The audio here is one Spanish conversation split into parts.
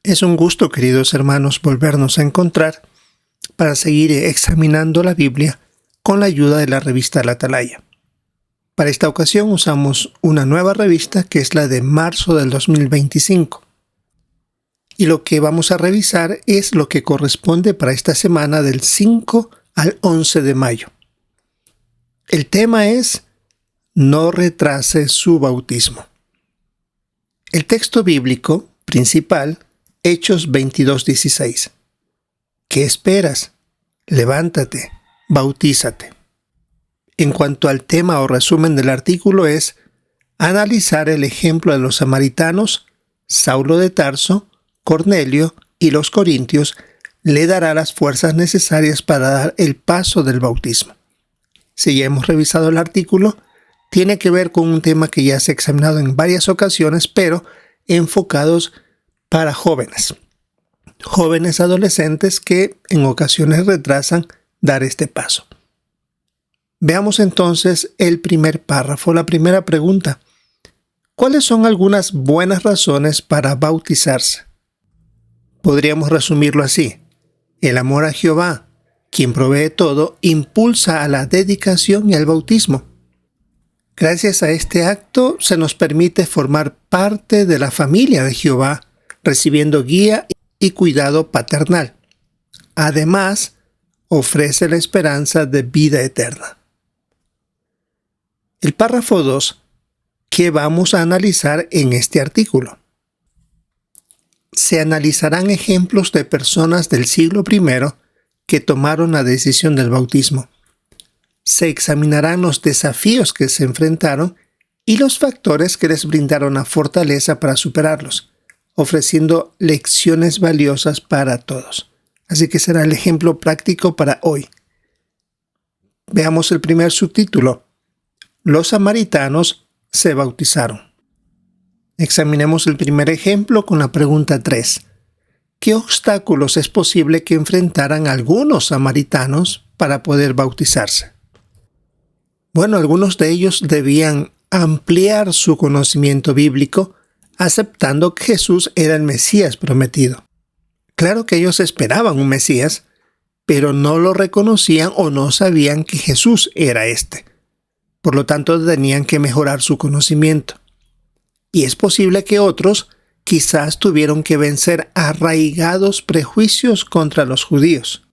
Es un gusto, queridos hermanos, volvernos a encontrar para seguir examinando la Biblia con la ayuda de la revista La Atalaya. Para esta ocasión usamos una nueva revista que es la de marzo del 2025. Y lo que vamos a revisar es lo que corresponde para esta semana del 5 al 11 de mayo. El tema es: no retrase su bautismo. El texto bíblico principal, Hechos 22:16. ¿Qué esperas? Levántate, bautízate. En cuanto al tema o resumen del artículo es analizar el ejemplo de los samaritanos, Saulo de Tarso, Cornelio y los corintios le dará las fuerzas necesarias para dar el paso del bautismo. Si ya hemos revisado el artículo, tiene que ver con un tema que ya se ha examinado en varias ocasiones, pero enfocados para jóvenes adolescentes que en ocasiones retrasan dar este paso. Veamos entonces el primer párrafo, la primera pregunta. ¿Cuáles son algunas buenas razones para bautizarse? Podríamos resumirlo así: el amor a Jehová, quien provee todo, impulsa a la dedicación y al bautismo. Gracias a este acto se nos permite formar parte de la familia de Jehová, recibiendo guía y cuidado paternal. Además, ofrece la esperanza de vida eterna. El párrafo 2, ¿qué vamos a analizar en este artículo? Se analizarán ejemplos de personas del siglo I que tomaron la decisión del bautismo. Se examinarán los desafíos que se enfrentaron y los factores que les brindaron la fortaleza para superarlos, ofreciendo lecciones valiosas para todos. Así que será el ejemplo práctico para hoy. Veamos el primer subtítulo: los samaritanos se bautizaron. Examinemos el primer ejemplo con la pregunta 3. ¿Qué obstáculos es posible que enfrentaran algunos samaritanos para poder bautizarse? Bueno, algunos de ellos debían ampliar su conocimiento bíblico, aceptando que Jesús era el Mesías prometido. Claro que ellos esperaban un Mesías, pero no lo reconocían o no sabían que Jesús era este. Por lo tanto, tenían que mejorar su conocimiento. Y es posible que otros quizás tuvieron que vencer arraigados prejuicios contra los judíos.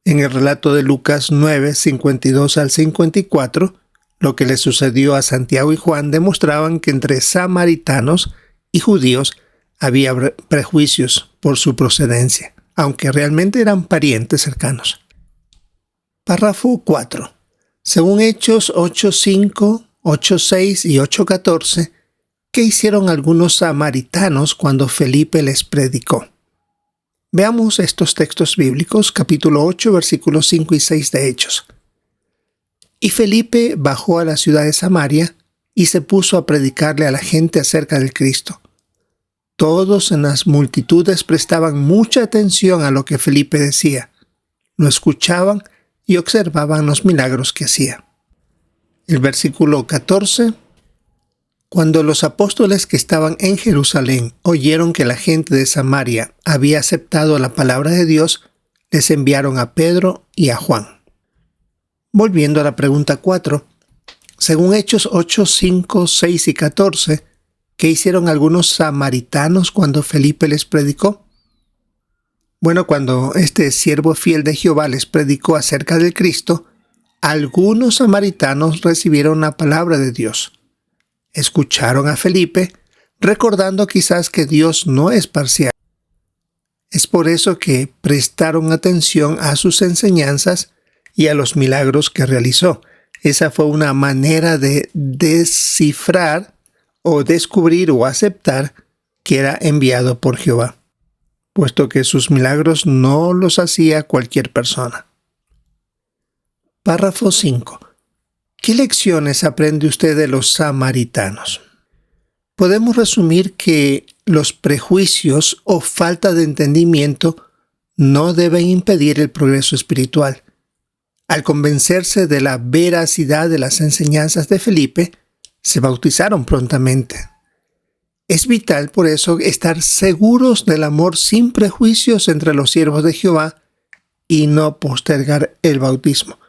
En el relato de Lucas 9, 52 al 54, lo que le sucedió a Santiago y Juan demostraban que entre samaritanos y judíos había prejuicios por su procedencia, aunque realmente eran parientes cercanos. Párrafo 4. Según Hechos 8:5, 8:6 y 8:14, ¿qué hicieron algunos samaritanos cuando Felipe les predicó? Veamos estos textos bíblicos, capítulo 8, versículos 5 y 6 de Hechos. Y Felipe bajó a la ciudad de Samaria y se puso a predicarle a la gente acerca del Cristo. Todos en las multitudes prestaban mucha atención a lo que Felipe decía. Lo escuchaban y observaban los milagros que hacía. El versículo 14. Cuando los apóstoles que estaban en Jerusalén oyeron que la gente de Samaria había aceptado la palabra de Dios, les enviaron a Pedro y a Juan. Volviendo a la pregunta 4, según Hechos 8, 5, 6 y 14, ¿qué hicieron algunos samaritanos cuando Felipe les predicó? Bueno, cuando este siervo fiel de Jehová les predicó acerca del Cristo, algunos samaritanos recibieron la palabra de Dios. Escucharon a Felipe, recordando quizás que Dios no es parcial. Es por eso que prestaron atención a sus enseñanzas y a los milagros que realizó. Esa fue una manera de descifrar o descubrir o aceptar que era enviado por Jehová, puesto que sus milagros no los hacía cualquier persona. Párrafo 5. ¿Qué lecciones aprende usted de los samaritanos? Podemos resumir que los prejuicios o falta de entendimiento no deben impedir el progreso espiritual. Al convencerse de la veracidad de las enseñanzas de Felipe, se bautizaron prontamente. Es vital, por eso, estar seguros del amor sin prejuicios entre los siervos de Jehová y no postergar el bautismo.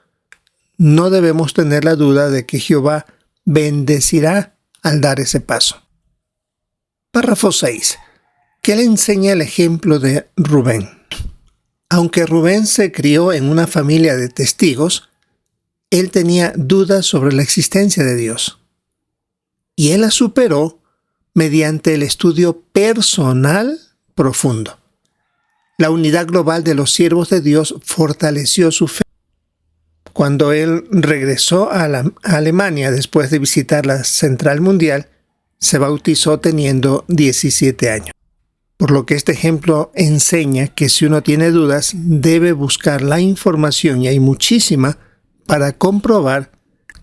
No debemos tener la duda de que Jehová bendecirá al dar ese paso. Párrafo 6. ¿Qué le enseña el ejemplo de Rubén? Aunque Rubén se crió en una familia de testigos, él tenía dudas sobre la existencia de Dios. Y él la superó mediante el estudio personal profundo. La unidad global de los siervos de Dios fortaleció su fe. Cuando él regresó a Alemania después de visitar la Central Mundial, se bautizó teniendo 17 años. Por lo que este ejemplo enseña que si uno tiene dudas, debe buscar la información, y hay muchísima, para comprobar,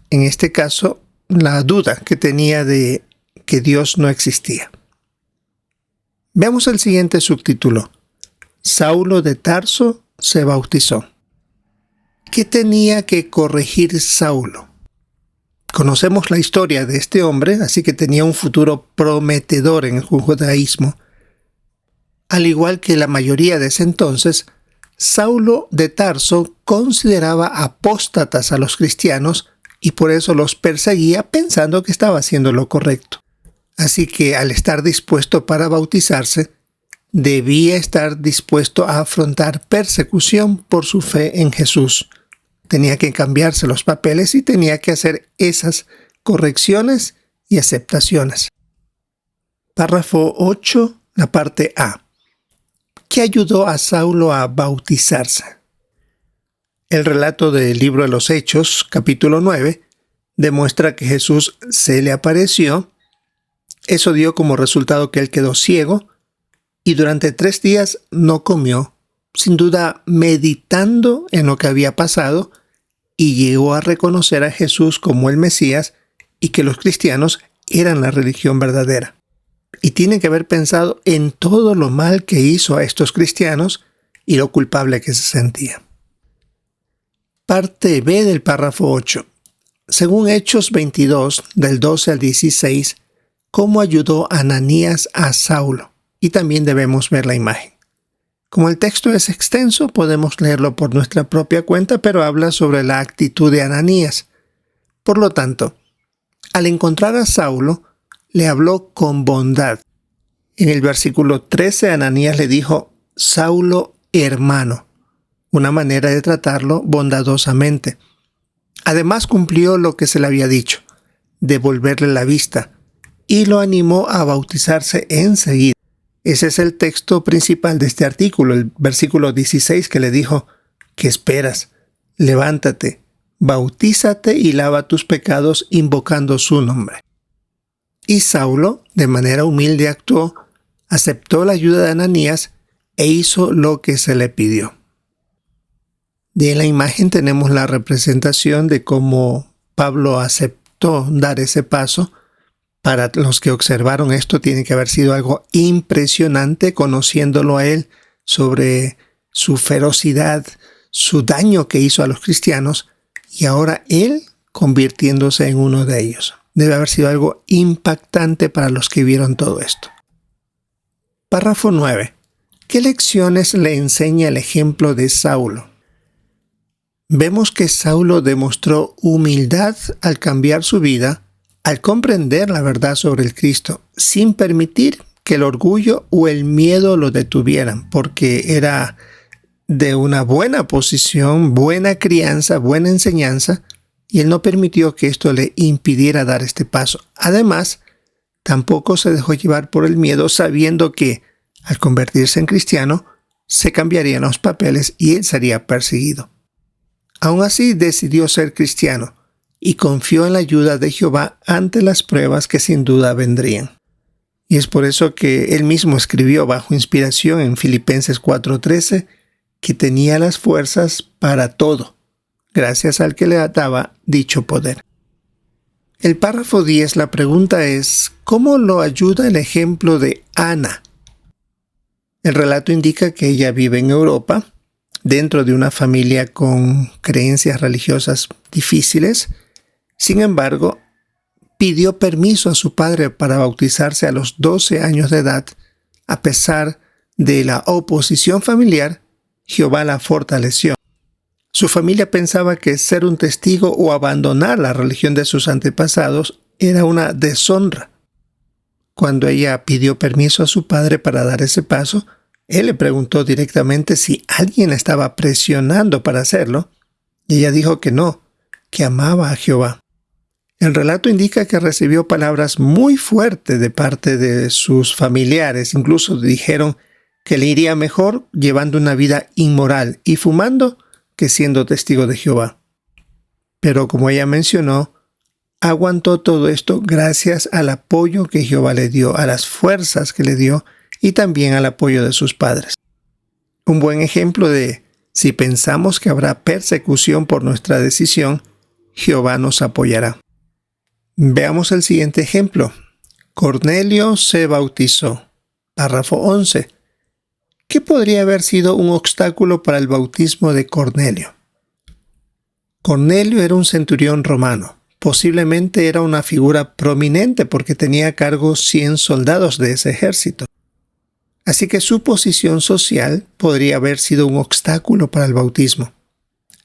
en este caso, la duda que tenía de que Dios no existía. Veamos el siguiente subtítulo. Saulo de Tarso se bautizó. ¿Qué tenía que corregir Saulo? Conocemos la historia de este hombre, así que tenía un futuro prometedor en el judaísmo. Al igual que la mayoría de ese entonces, Saulo de Tarso consideraba apóstatas a los cristianos y por eso los perseguía pensando que estaba haciendo lo correcto. Así que al estar dispuesto para bautizarse, debía estar dispuesto a afrontar persecución por su fe en Jesús. Tenía que cambiarse los papeles y tenía que hacer esas correcciones y aceptaciones. Párrafo 8, la parte A. ¿Qué ayudó a Saulo a bautizarse? El relato del libro de los Hechos, capítulo 9, demuestra que Jesús se le apareció. Eso dio como resultado que él quedó ciego y durante 3 días no comió, sin duda meditando en lo que había pasado, y llegó a reconocer a Jesús como el Mesías y que los cristianos eran la religión verdadera. Y tiene que haber pensado en todo lo mal que hizo a estos cristianos y lo culpable que se sentía. Parte B del párrafo 8. Según Hechos 22, del 12 al 16, ¿cómo ayudó Ananías a Saulo? Y también debemos ver la imagen. Como el texto es extenso, podemos leerlo por nuestra propia cuenta, pero habla sobre la actitud de Ananías. Por lo tanto, al encontrar a Saulo, le habló con bondad. En el versículo 13, Ananías le dijo, Saulo, hermano, una manera de tratarlo bondadosamente. Además cumplió lo que se le había dicho, devolverle la vista, y lo animó a bautizarse enseguida. Ese es el texto principal de este artículo, el versículo 16 que le dijo, ¿qué esperas? Levántate, bautízate y lava tus pecados invocando su nombre. Y Saulo, de manera humilde, actuó, aceptó la ayuda de Ananías e hizo lo que se le pidió. De la imagen tenemos la representación de cómo Pablo aceptó dar ese paso. Para los que observaron esto, tiene que haber sido algo impresionante conociéndolo a él sobre su ferocidad, su daño que hizo a los cristianos, y ahora él convirtiéndose en uno de ellos. Debe haber sido algo impactante para los que vieron todo esto. Párrafo 9. ¿Qué lecciones le enseña el ejemplo de Saulo? Vemos que Saulo demostró humildad al cambiar su vida, al comprender la verdad sobre el Cristo, sin permitir que el orgullo o el miedo lo detuvieran, porque era de una buena posición, buena crianza, buena enseñanza, y él no permitió que esto le impidiera dar este paso. Además, tampoco se dejó llevar por el miedo, sabiendo que, al convertirse en cristiano, se cambiarían los papeles y él sería perseguido. Aún así, decidió ser cristiano, y confió en la ayuda de Jehová ante las pruebas que sin duda vendrían. Y es por eso que él mismo escribió bajo inspiración en Filipenses 4:13 que tenía las fuerzas para todo, gracias al que le daba dicho poder. El párrafo 10, la pregunta es, ¿cómo lo ayuda el ejemplo de Ana? El relato indica que ella vive en Europa, dentro de una familia con creencias religiosas difíciles. Sin embargo, pidió permiso a su padre para bautizarse a los 12 años de edad. A pesar de la oposición familiar, Jehová la fortaleció. Su familia pensaba que ser un testigo o abandonar la religión de sus antepasados era una deshonra. Cuando ella pidió permiso a su padre para dar ese paso, él le preguntó directamente si alguien la estaba presionando para hacerlo, y ella dijo que no, que amaba a Jehová. El relato indica que recibió palabras muy fuertes de parte de sus familiares. Incluso dijeron que le iría mejor llevando una vida inmoral y fumando que siendo testigo de Jehová. Pero como ella mencionó, aguantó todo esto gracias al apoyo que Jehová le dio, a las fuerzas que le dio y también al apoyo de sus padres. Un buen ejemplo de si pensamos que habrá persecución por nuestra decisión, Jehová nos apoyará. Veamos el siguiente ejemplo. Cornelio se bautizó. Párrafo 11. ¿Qué podría haber sido un obstáculo para el bautismo de Cornelio? Cornelio era un centurión romano. Posiblemente era una figura prominente porque tenía a cargo 100 soldados de ese ejército. Así que su posición social podría haber sido un obstáculo para el bautismo.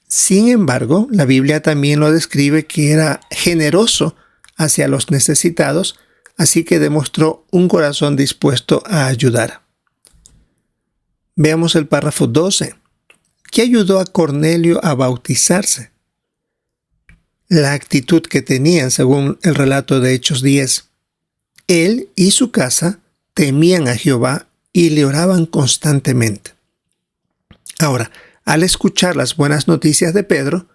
Sin embargo, la Biblia también lo describe que era generoso hacia los necesitados, así que demostró un corazón dispuesto a ayudar. Veamos el párrafo 12. ¿Qué ayudó a Cornelio a bautizarse? La actitud que tenían, según el relato de Hechos 10. Él y su casa temían a Jehová y le oraban constantemente. Ahora, al escuchar las buenas noticias de Pedro,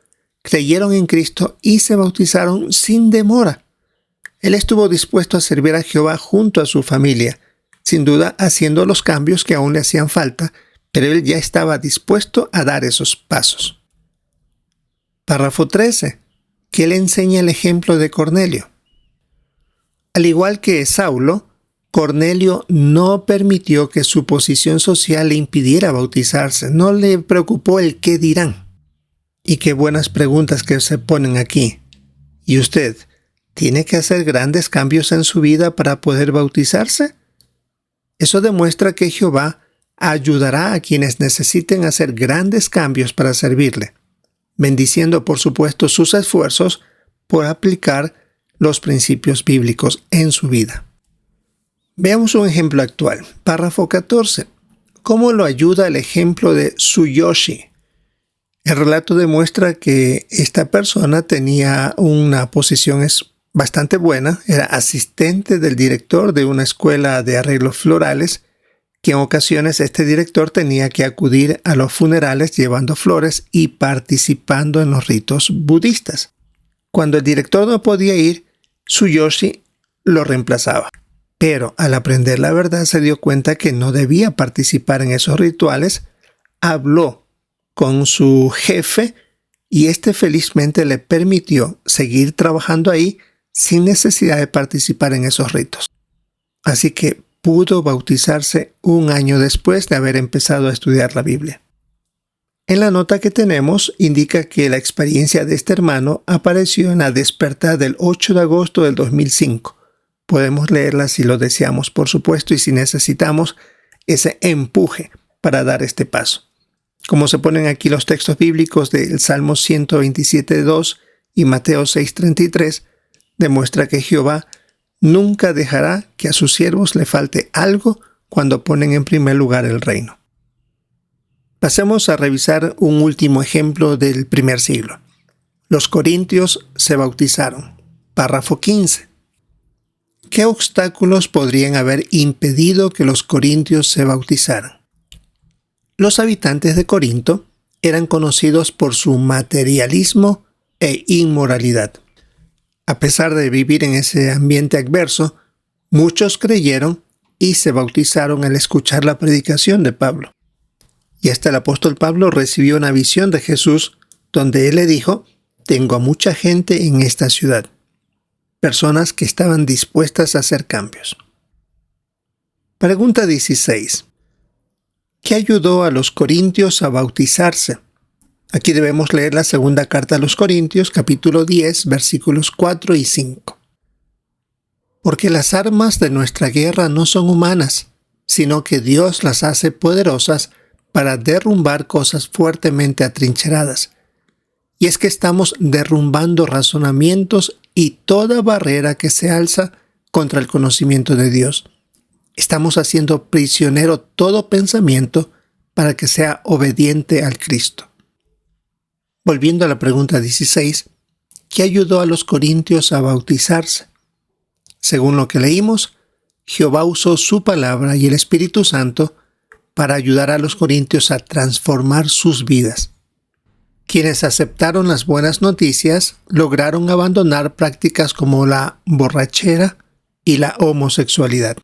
creyeron en Cristo y se bautizaron sin demora. Él estuvo dispuesto a servir a Jehová junto a su familia, sin duda haciendo los cambios que aún le hacían falta, pero él ya estaba dispuesto a dar esos pasos. Párrafo 13. ¿Qué le enseña el ejemplo de Cornelio? Al igual que Saulo, Cornelio no permitió que su posición social le impidiera bautizarse. No le preocupó el qué dirán. Y qué buenas preguntas que se ponen aquí. ¿Y usted tiene que hacer grandes cambios en su vida para poder bautizarse? Eso demuestra que Jehová ayudará a quienes necesiten hacer grandes cambios para servirle, bendiciendo por supuesto sus esfuerzos por aplicar los principios bíblicos en su vida. Veamos un ejemplo actual. Párrafo 14. ¿Cómo lo ayuda el ejemplo de Tsuyoshi? El relato demuestra que esta persona tenía una posición bastante buena, era asistente del director de una escuela de arreglos florales, que en ocasiones este director tenía que acudir a los funerales llevando flores y participando en los ritos budistas. Cuando el director no podía ir, Tsuyoshi lo reemplazaba. Pero al aprender la verdad se dio cuenta que no debía participar en esos rituales, habló con su jefe y este felizmente le permitió seguir trabajando ahí sin necesidad de participar en esos ritos. Así que pudo bautizarse un año después de haber empezado a estudiar la Biblia. En la nota que tenemos indica que la experiencia de este hermano apareció en la Despertar del 8 de agosto del 2005. Podemos leerla si lo deseamos, por supuesto, y si necesitamos ese empuje para dar este paso. Como se ponen aquí los textos bíblicos del Salmo 127:2 y Mateo 6:33, demuestra que Jehová nunca dejará que a sus siervos le falte algo cuando ponen en primer lugar el reino. Pasemos a revisar un último ejemplo del primer siglo. Los corintios se bautizaron. Párrafo 15. ¿Qué obstáculos podrían haber impedido que los corintios se bautizaran? Los habitantes de Corinto eran conocidos por su materialismo e inmoralidad. A pesar de vivir en ese ambiente adverso, muchos creyeron y se bautizaron al escuchar la predicación de Pablo. Y hasta el apóstol Pablo recibió una visión de Jesús donde él le dijo: «Tengo a mucha gente en esta ciudad». Personas que estaban dispuestas a hacer cambios. Pregunta 16. ¿Qué ayudó a los corintios a bautizarse? Aquí debemos leer la segunda carta a los Corintios, capítulo 10, versículos 4 y 5. Porque las armas de nuestra guerra no son humanas, sino que Dios las hace poderosas para derrumbar cosas fuertemente atrincheradas. Y es que estamos derrumbando razonamientos y toda barrera que se alza contra el conocimiento de Dios. Estamos haciendo prisionero todo pensamiento para que sea obediente al Cristo. Volviendo a la pregunta 16, ¿qué ayudó a los corintios a bautizarse? Según lo que leímos, Jehová usó su palabra y el Espíritu Santo para ayudar a los corintios a transformar sus vidas. Quienes aceptaron las buenas noticias lograron abandonar prácticas como la borrachera y la homosexualidad.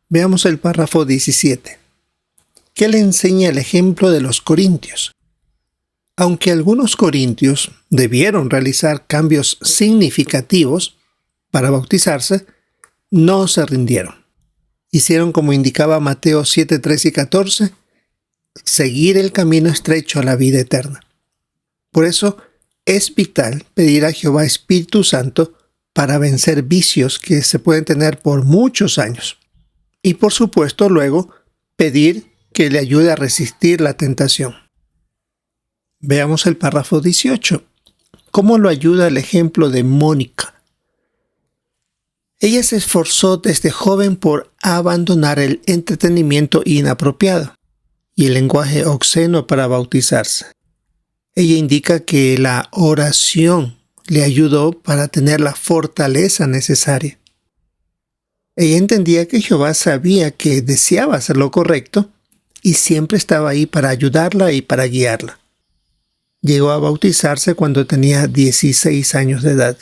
Veamos el párrafo 17. ¿Qué le enseña el ejemplo de los corintios? Aunque algunos corintios debieron realizar cambios significativos para bautizarse, no se rindieron. Hicieron como indicaba Mateo 7, 13 y 14, seguir el camino estrecho a la vida eterna. Por eso es vital pedir a Jehová Espíritu Santo para vencer vicios que se pueden tener por muchos años. Y por supuesto luego pedir que le ayude a resistir la tentación. Veamos el párrafo 18. ¿Cómo lo ayuda el ejemplo de Mónica? Ella se esforzó desde joven por abandonar el entretenimiento inapropiado y el lenguaje obsceno para bautizarse. Ella indica que la oración le ayudó para tener la fortaleza necesaria. Ella entendía que Jehová sabía que deseaba hacer lo correcto y siempre estaba ahí para ayudarla y para guiarla. Llegó a bautizarse cuando tenía 16 años de edad.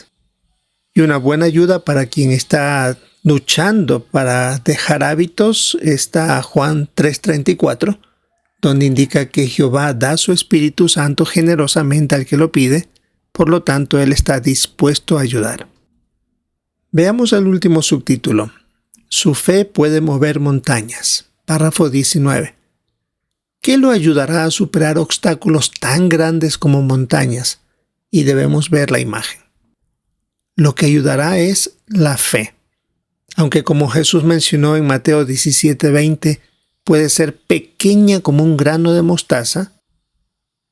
Y una buena ayuda para quien está luchando para dejar hábitos está Juan 3:34, donde indica que Jehová da su Espíritu Santo generosamente al que lo pide, por lo tanto Él está dispuesto a ayudar. Veamos el último subtítulo. Su fe puede mover montañas. Párrafo 19. ¿Qué lo ayudará a superar obstáculos tan grandes como montañas? Y debemos ver la imagen. Lo que ayudará es la fe. Aunque como Jesús mencionó en Mateo 17:20, puede ser pequeña como un grano de mostaza,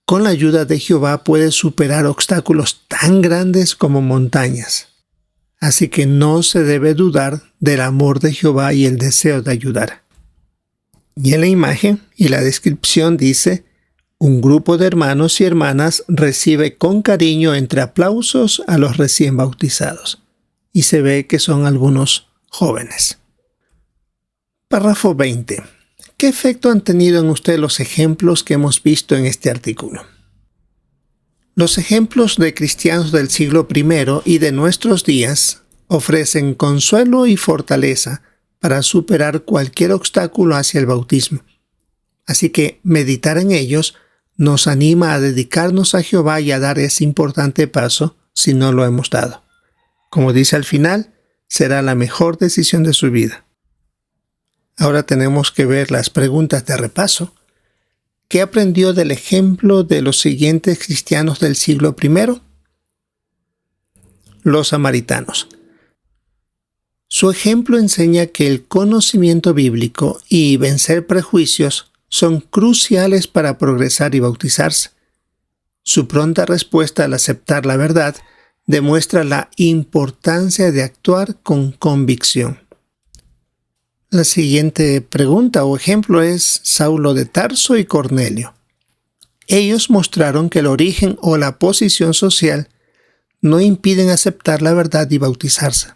con la ayuda de Jehová puede superar obstáculos tan grandes como montañas. Así que no se debe dudar del amor de Jehová y el deseo de ayudar. Y en la imagen y la descripción dice: un grupo de hermanos y hermanas recibe con cariño entre aplausos a los recién bautizados. Y se ve que son algunos jóvenes. Párrafo 20. ¿Qué efecto han tenido en usted los ejemplos que hemos visto en este artículo? Los ejemplos de cristianos del siglo I y de nuestros días ofrecen consuelo y fortaleza para superar cualquier obstáculo hacia el bautismo. Así que meditar en ellos nos anima a dedicarnos a Jehová y a dar ese importante paso si no lo hemos dado. Como dice al final, será la mejor decisión de su vida. Ahora tenemos que ver las preguntas de repaso. ¿Qué aprendió del ejemplo de los siguientes cristianos del siglo I? Los samaritanos. Su ejemplo enseña que el conocimiento bíblico y vencer prejuicios son cruciales para progresar y bautizarse. Su pronta respuesta al aceptar la verdad demuestra la importancia de actuar con convicción. La siguiente pregunta o ejemplo es Saulo de Tarso y Cornelio. Ellos mostraron que el origen o la posición social no impiden aceptar la verdad y bautizarse.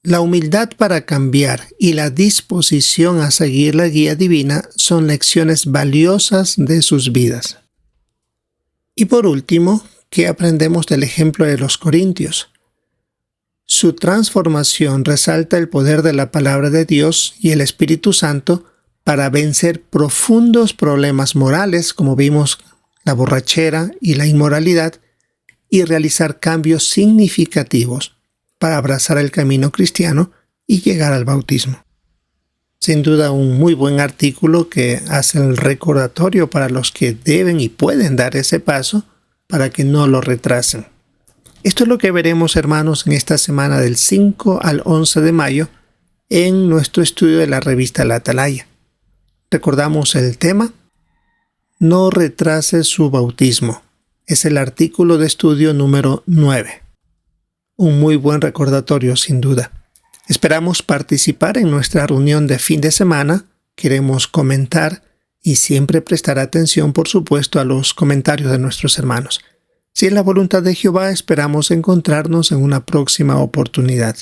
La humildad para cambiar y la disposición a seguir la guía divina son lecciones valiosas de sus vidas. Y por último, ¿qué aprendemos del ejemplo de los corintios? Su transformación resalta el poder de la palabra de Dios y el Espíritu Santo para vencer profundos problemas morales, como vimos la borrachera y la inmoralidad, y realizar cambios significativos para abrazar el camino cristiano y llegar al bautismo. Sin duda un muy buen artículo que hace el recordatorio para los que deben y pueden dar ese paso para que no lo retrasen. Esto es lo que veremos, hermanos, en esta semana del 5 al 11 de mayo en nuestro estudio de la revista La Atalaya. Recordamos el tema: no retrase su bautismo. Es el artículo de estudio número 9. Un muy buen recordatorio, sin duda. Esperamos participar en nuestra reunión de fin de semana. Queremos comentar y siempre prestar atención, por supuesto, a los comentarios de nuestros hermanos. Si es la voluntad de Jehová, esperamos encontrarnos en una próxima oportunidad.